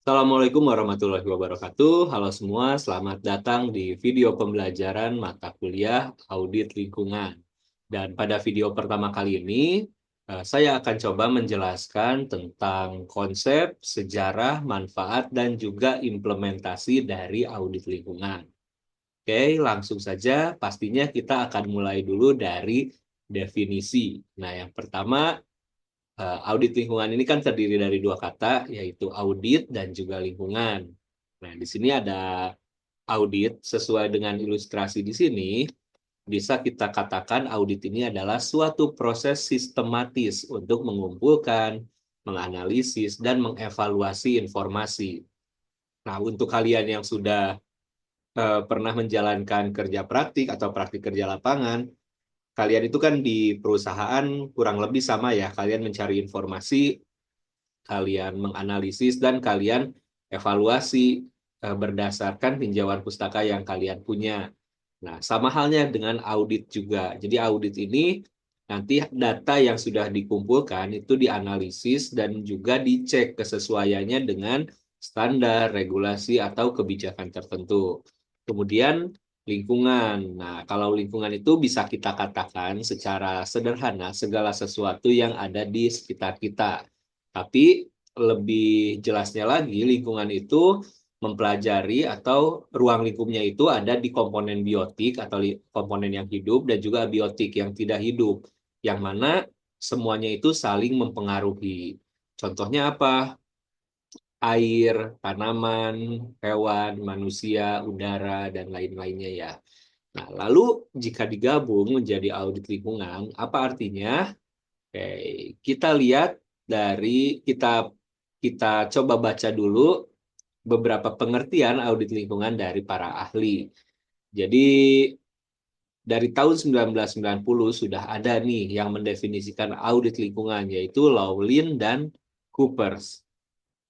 Assalamualaikum warahmatullahi wabarakatuh. Halo semua, selamat datang di video pembelajaran mata kuliah Audit Lingkungan. Dan pada video pertama kali ini, saya akan coba menjelaskan tentang konsep, sejarah, manfaat, dan juga implementasi dari audit lingkungan. Oke, langsung saja. Pastinya kita akan mulai dulu dari definisi. Nah, yang pertama, audit lingkungan ini kan terdiri dari dua kata, yaitu audit dan juga lingkungan. Nah, di sini ada audit sesuai dengan ilustrasi di sini, bisa kita katakan audit ini adalah suatu proses sistematis untuk mengumpulkan, menganalisis, dan mengevaluasi informasi. Nah, untuk kalian yang sudah pernah menjalankan kerja praktik atau praktik kerja lapangan, kalian itu kan di perusahaan kurang lebih sama ya, kalian mencari informasi, kalian menganalisis, dan kalian evaluasi berdasarkan tinjauan pustaka yang kalian punya. Nah, sama halnya dengan audit juga. Jadi audit ini nanti data yang sudah dikumpulkan itu dianalisis dan juga dicek kesesuaiannya dengan standar, regulasi, atau kebijakan tertentu. Kemudian lingkungan. Nah, kalau lingkungan itu bisa kita katakan secara sederhana segala sesuatu yang ada di sekitar kita. Tapi lebih jelasnya lagi, lingkungan itu mempelajari atau ruang lingkupnya itu ada di komponen biotik atau komponen yang hidup dan juga abiotik yang tidak hidup, yang mana semuanya itu saling mempengaruhi. Contohnya apa? Air, tanaman, hewan, manusia, udara, dan lain-lainnya ya. Nah, lalu jika digabung menjadi audit lingkungan, apa artinya? Oke, kita lihat dari kita coba baca dulu beberapa pengertian audit lingkungan dari para ahli. Jadi dari tahun 1990 sudah ada nih yang mendefinisikan audit lingkungan, yaitu Lawlin dan Coopers.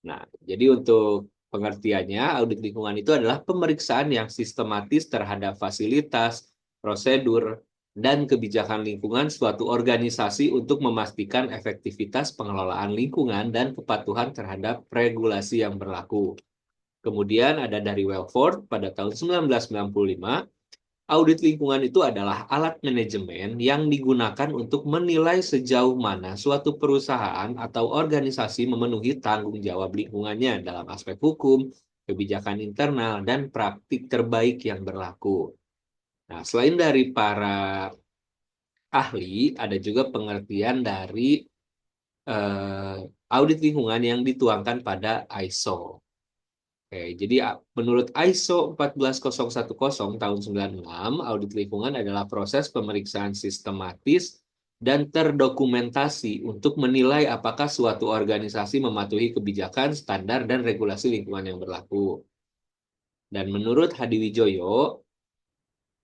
Nah, jadi untuk pengertiannya, audit lingkungan itu adalah pemeriksaan yang sistematis terhadap fasilitas, prosedur, dan kebijakan lingkungan suatu organisasi untuk memastikan efektivitas pengelolaan lingkungan dan kepatuhan terhadap regulasi yang berlaku. Kemudian ada dari Welford pada tahun 1995, audit lingkungan itu adalah alat manajemen yang digunakan untuk menilai sejauh mana suatu perusahaan atau organisasi memenuhi tanggung jawab lingkungannya dalam aspek hukum, kebijakan internal, dan praktik terbaik yang berlaku. Nah, selain dari para ahli, ada juga pengertian dari eh, audit lingkungan yang dituangkan pada ISO. Oke, jadi menurut ISO 14010 tahun 96, audit lingkungan adalah proses pemeriksaan sistematis dan terdokumentasi untuk menilai apakah suatu organisasi mematuhi kebijakan, standar, dan regulasi lingkungan yang berlaku. Dan menurut Hadi Wijoyo,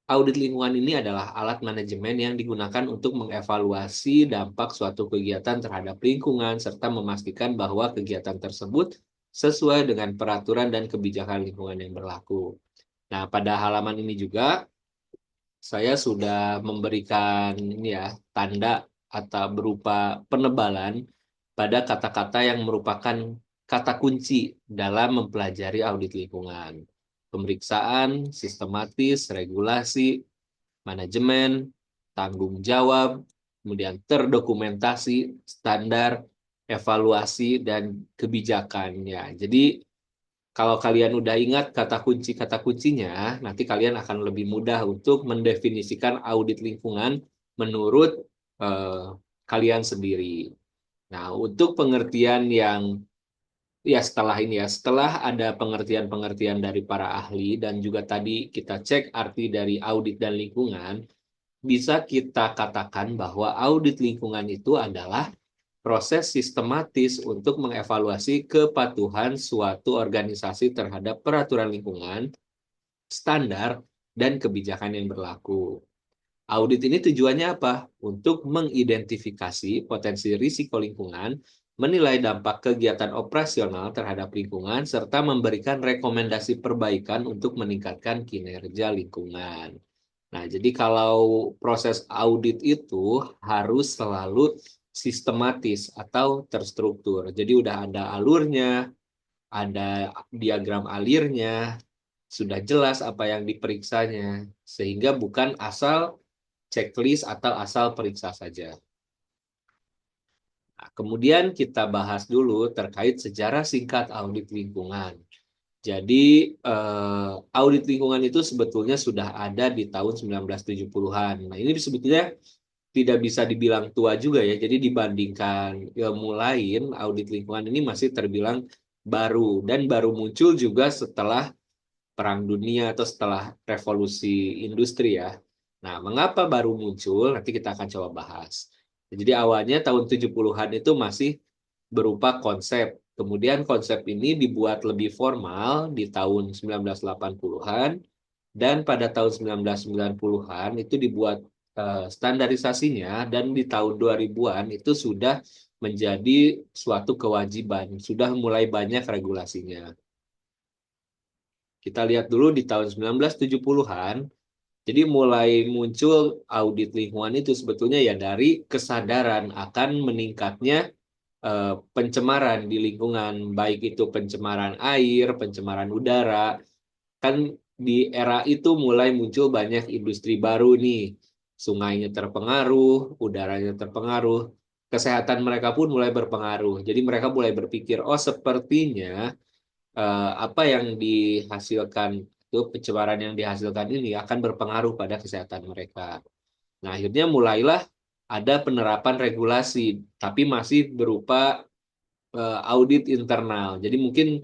audit lingkungan ini adalah alat manajemen yang digunakan untuk mengevaluasi dampak suatu kegiatan terhadap lingkungan serta memastikan bahwa kegiatan tersebut sesuai dengan peraturan dan kebijakan lingkungan yang berlaku. Nah, pada halaman ini juga saya sudah memberikan ini ya tanda atau berupa penebalan pada kata-kata yang merupakan kata kunci dalam mempelajari audit lingkungan. Pemeriksaan, sistematis, regulasi, manajemen, tanggung jawab, kemudian terdokumentasi, standar, evaluasi, dan kebijakannya. Jadi kalau kalian udah ingat kata kuncinya, nanti kalian akan lebih mudah untuk mendefinisikan audit lingkungan menurut eh, kalian sendiri. Nah, untuk pengertian yang ya setelah ini ya, setelah ada pengertian-pengertian dari para ahli dan juga tadi kita cek arti dari audit dan lingkungan, bisa kita katakan bahwa audit lingkungan itu adalah proses sistematis untuk mengevaluasi kepatuhan suatu organisasi terhadap peraturan lingkungan, standar, dan kebijakan yang berlaku. Audit ini tujuannya apa? Untuk mengidentifikasi potensi risiko lingkungan, menilai dampak kegiatan operasional terhadap lingkungan, serta memberikan rekomendasi perbaikan untuk meningkatkan kinerja lingkungan. Nah, jadi kalau proses audit itu harus selalu sistematis atau terstruktur. Jadi udah ada alurnya, ada diagram alirnya, sudah jelas apa yang diperiksanya, sehingga bukan asal checklist atau asal periksa saja. Nah, kemudian kita bahas dulu terkait sejarah singkat audit lingkungan. Jadi audit lingkungan itu sebetulnya sudah ada di tahun 1970-an. Nah, ini sebetulnya tidak bisa dibilang tua juga ya. Jadi dibandingkan ilmu lain, audit lingkungan ini masih terbilang baru dan baru muncul juga setelah Perang Dunia atau setelah revolusi industri ya. Nah, mengapa baru muncul? Nanti kita akan coba bahas. Jadi awalnya tahun 70-an itu masih berupa konsep. Kemudian konsep ini dibuat lebih formal di tahun 1980-an dan pada tahun 1990-an itu dibuat standarisasinya dan di tahun 2000-an itu sudah menjadi suatu kewajiban, sudah mulai banyak regulasinya. Kita lihat dulu di tahun 1970-an, jadi mulai muncul audit lingkungan itu sebetulnya ya dari kesadaran akan meningkatnya pencemaran di lingkungan, baik itu pencemaran air, pencemaran udara. Kan di era itu mulai muncul banyak industri baru nih, sungainya terpengaruh, udaranya terpengaruh, kesehatan mereka pun mulai berpengaruh. Jadi mereka mulai berpikir, oh sepertinya apa yang dihasilkan itu pencemaran yang dihasilkan ini akan berpengaruh pada kesehatan mereka. Nah, akhirnya mulailah ada penerapan regulasi, tapi masih berupa audit internal. Jadi mungkin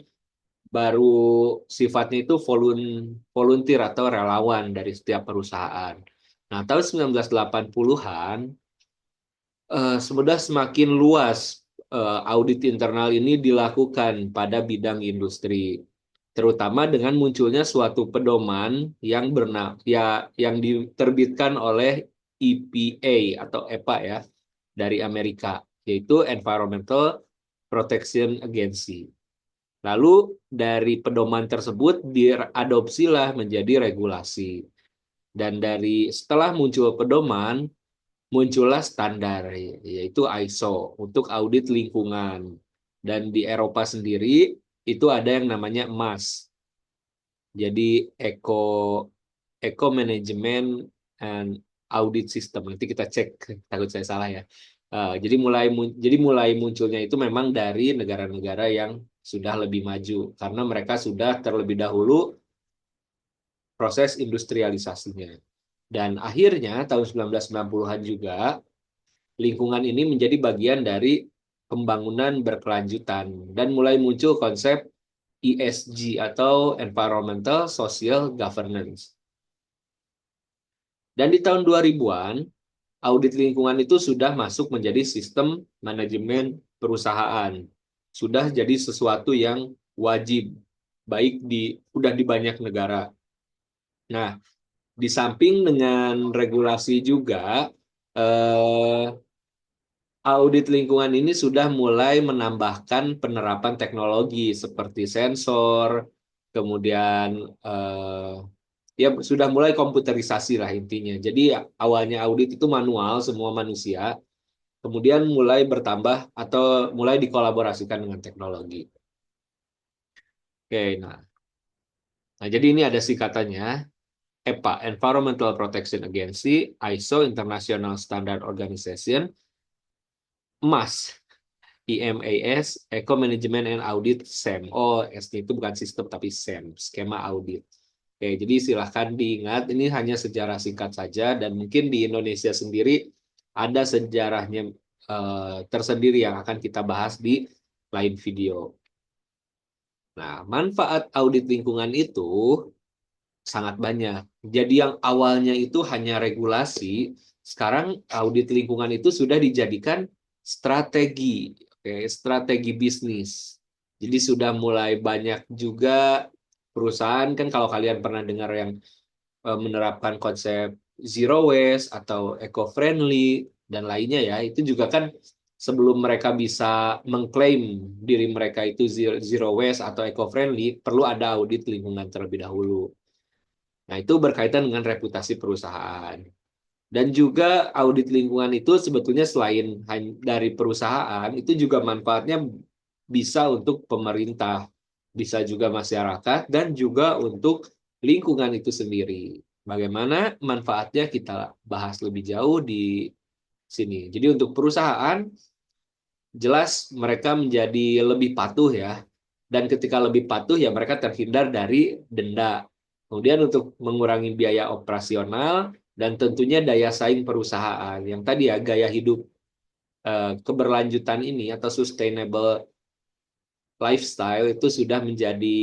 baru sifatnya itu volunteer atau relawan dari setiap perusahaan. Nah, tahun 1980-an sudah semakin luas audit internal ini dilakukan pada bidang industri, terutama dengan munculnya suatu pedoman yang yang diterbitkan oleh EPA atau EPA ya dari Amerika, yaitu Environmental Protection Agency. Lalu dari pedoman tersebut diadopsilah menjadi regulasi. Dan dari setelah muncul pedoman, muncullah standar, yaitu ISO untuk audit lingkungan. Dan di Eropa sendiri, itu ada yang namanya MAS. Jadi Eco Management and Audit System. Nanti kita cek, takut saya salah ya. Jadi mulai munculnya itu memang dari negara-negara yang sudah lebih maju karena mereka sudah terlebih dahulu proses industrialisasinya. Dan akhirnya tahun 1990-an juga lingkungan ini menjadi bagian dari pembangunan berkelanjutan dan mulai muncul konsep ESG atau Environmental Social Governance. Dan di tahun 2000-an, audit lingkungan itu sudah masuk menjadi sistem manajemen perusahaan. Sudah jadi sesuatu yang wajib, udah di banyak negara. Nah, di samping dengan regulasi juga, audit lingkungan ini sudah mulai menambahkan penerapan teknologi seperti sensor, kemudian ya sudah mulai komputerisasi lah intinya. Jadi awalnya audit itu manual semua manusia, kemudian mulai bertambah atau mulai dikolaborasikan dengan teknologi. Oke, nah jadi ini ada singkatannya. EPA, Environmental Protection Agency, ISO, International Standard Organization, MAS, IMAS, Eco Management and Audit, SEM. Oh, S itu bukan sistem tapi SEM, skema audit. Oke, jadi silahkan diingat, ini hanya sejarah singkat saja, dan mungkin di Indonesia sendiri ada sejarahnya tersendiri yang akan kita bahas di lain video. Nah, manfaat audit lingkungan itu sangat banyak. Jadi yang awalnya itu hanya regulasi, sekarang audit lingkungan itu sudah dijadikan strategi, strategi bisnis. Jadi sudah mulai banyak juga perusahaan, kan kalau kalian pernah dengar yang menerapkan konsep zero waste atau eco-friendly dan lainnya ya, itu juga kan sebelum mereka bisa mengklaim diri mereka itu zero waste atau eco-friendly, perlu ada audit lingkungan terlebih dahulu. Nah, itu berkaitan dengan reputasi perusahaan. Dan juga audit lingkungan itu sebetulnya selain dari perusahaan, itu juga manfaatnya bisa untuk pemerintah. bisa juga masyarakat, dan juga untuk lingkungan itu sendiri. Bagaimana manfaatnya kita bahas lebih jauh di sini. Jadi untuk perusahaan, jelas mereka menjadi lebih patuh ya. Dan ketika lebih patuh ya mereka terhindar dari denda. Kemudian untuk mengurangi biaya operasional dan tentunya daya saing perusahaan. Yang tadi ya gaya hidup keberlanjutan ini atau sustainable lifestyle itu sudah menjadi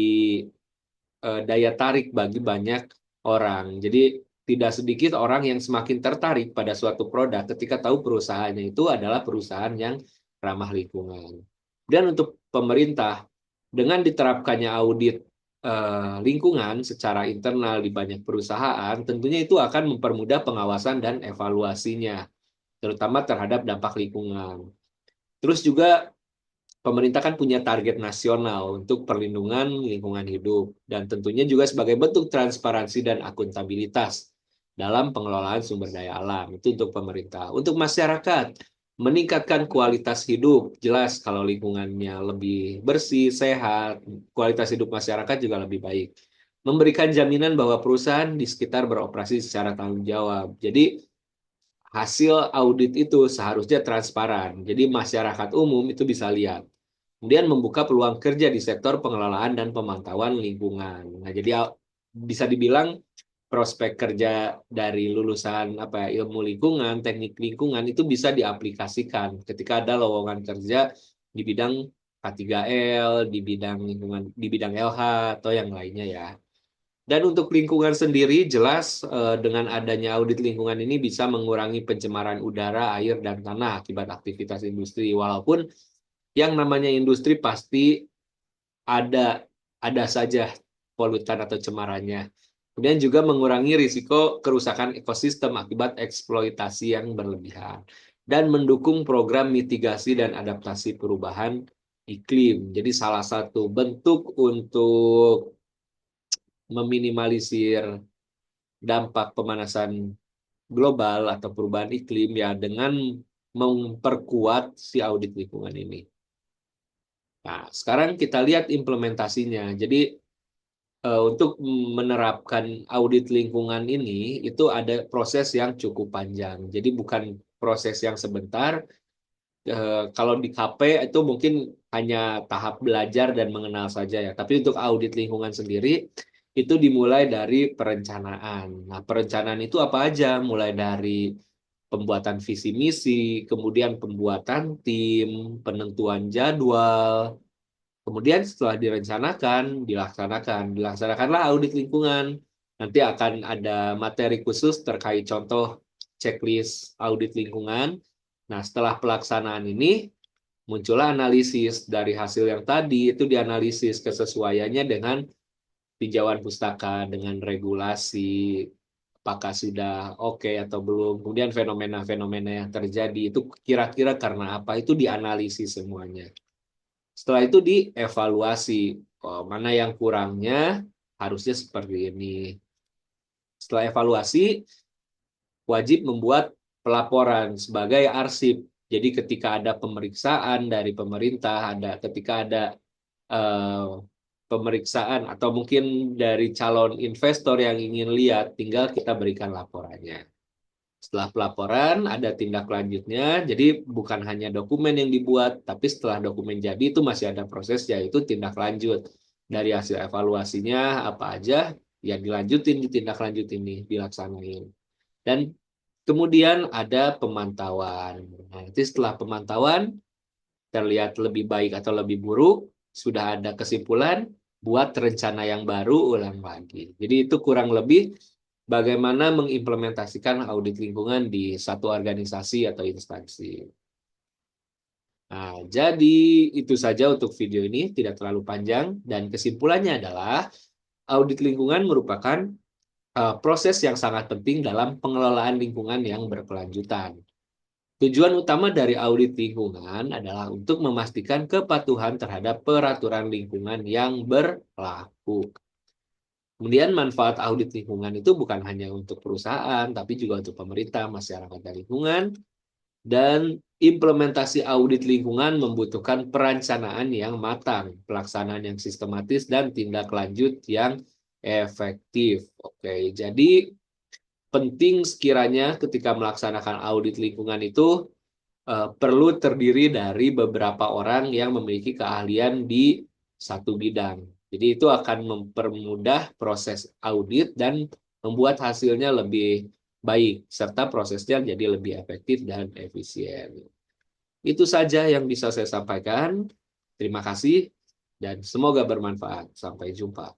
daya tarik bagi banyak orang. Jadi tidak sedikit orang yang semakin tertarik pada suatu produk ketika tahu perusahaannya itu adalah perusahaan yang ramah lingkungan. Dan untuk pemerintah, dengan diterapkannya audit lingkungan secara internal di banyak perusahaan, tentunya itu akan mempermudah pengawasan dan evaluasinya, terutama terhadap dampak lingkungan. Terus juga pemerintah kan punya target nasional untuk perlindungan lingkungan hidup dan tentunya juga sebagai bentuk transparansi dan akuntabilitas dalam pengelolaan sumber daya alam. Itu untuk pemerintah. Untuk masyarakat, meningkatkan kualitas hidup. Jelas kalau lingkungannya lebih bersih, sehat, kualitas hidup masyarakat juga lebih baik. Memberikan jaminan bahwa perusahaan di sekitar beroperasi secara tanggung jawab. Jadi hasil audit itu seharusnya transparan. Jadi masyarakat umum itu bisa lihat. Kemudian membuka peluang kerja di sektor pengelolaan dan pemantauan lingkungan. Nah, jadi bisa dibilang prospek kerja dari lulusan apa ya, ilmu lingkungan, teknik lingkungan itu bisa diaplikasikan ketika ada lowongan kerja di bidang K3L, di bidang lingkungan, di bidang LH atau yang lainnya ya. Dan untuk lingkungan sendiri, jelas dengan adanya audit lingkungan ini bisa mengurangi pencemaran udara, air, dan tanah akibat aktivitas industri. Walaupun yang namanya industri pasti ada ada saja polutan atau cemarannya. Kemudian juga mengurangi risiko kerusakan ekosistem akibat eksploitasi yang berlebihan. Dan mendukung program mitigasi dan adaptasi perubahan iklim. Jadi salah satu bentuk untuk meminimalisir dampak pemanasan global atau perubahan iklim ya dengan memperkuat si audit lingkungan ini. Nah, sekarang kita lihat implementasinya. Jadi untuk menerapkan audit lingkungan ini itu ada proses yang cukup panjang. Jadi bukan proses yang sebentar. Kalau di KP itu mungkin hanya tahap belajar dan mengenal saja ya. Tapi untuk audit lingkungan sendiri itu dimulai dari perencanaan. Nah, perencanaan itu apa aja? Mulai dari pembuatan visi misi, kemudian pembuatan tim, penentuan jadwal, kemudian setelah direncanakan, dilaksanakanlah audit lingkungan. Nanti akan ada materi khusus terkait contoh checklist audit lingkungan. Nah, setelah pelaksanaan ini, muncullah analisis dari hasil yang tadi, itu dianalisis kesesuaiannya dengan tinjauan pustaka, dengan regulasi, apakah sudah oke atau belum. Kemudian fenomena-fenomena yang terjadi, itu kira-kira karena apa, itu dianalisis semuanya. Setelah itu dievaluasi, oh, mana yang kurangnya harusnya seperti ini. Setelah evaluasi, wajib membuat pelaporan sebagai arsip. Jadi ketika ada pemeriksaan dari pemerintah, ketika ada eh, pemeriksaan atau mungkin dari calon investor yang ingin lihat, tinggal kita berikan laporannya. Setelah pelaporan, ada tindak lanjutnya. Jadi bukan hanya dokumen yang dibuat, tapi setelah dokumen jadi itu masih ada proses, yaitu tindak lanjut. Dari hasil evaluasinya apa aja, ya dilanjutin, ditindak lanjut ini, dilaksanain. Dan kemudian ada pemantauan. Nah, nanti setelah pemantauan, terlihat lebih baik atau lebih buruk, sudah ada kesimpulan, buat rencana yang baru, ulang lagi. Jadi itu kurang lebih bagaimana mengimplementasikan audit lingkungan di satu organisasi atau instansi. Nah, jadi itu saja untuk video ini, tidak terlalu panjang, dan kesimpulannya adalah audit lingkungan merupakan proses yang sangat penting dalam pengelolaan lingkungan yang berkelanjutan. Tujuan utama dari audit lingkungan adalah untuk memastikan kepatuhan terhadap peraturan lingkungan yang berlaku. Kemudian manfaat audit lingkungan itu bukan hanya untuk perusahaan, tapi juga untuk pemerintah, masyarakat, dan lingkungan. Dan implementasi audit lingkungan membutuhkan perencanaan yang matang, pelaksanaan yang sistematis, dan tindak lanjut yang efektif. Oke, jadi penting sekiranya ketika melaksanakan audit lingkungan itu perlu terdiri dari beberapa orang yang memiliki keahlian di satu bidang. Jadi itu akan mempermudah proses audit dan membuat hasilnya lebih baik, serta prosesnya jadi lebih efektif dan efisien. Itu saja yang bisa saya sampaikan. Terima kasih dan semoga bermanfaat. Sampai jumpa.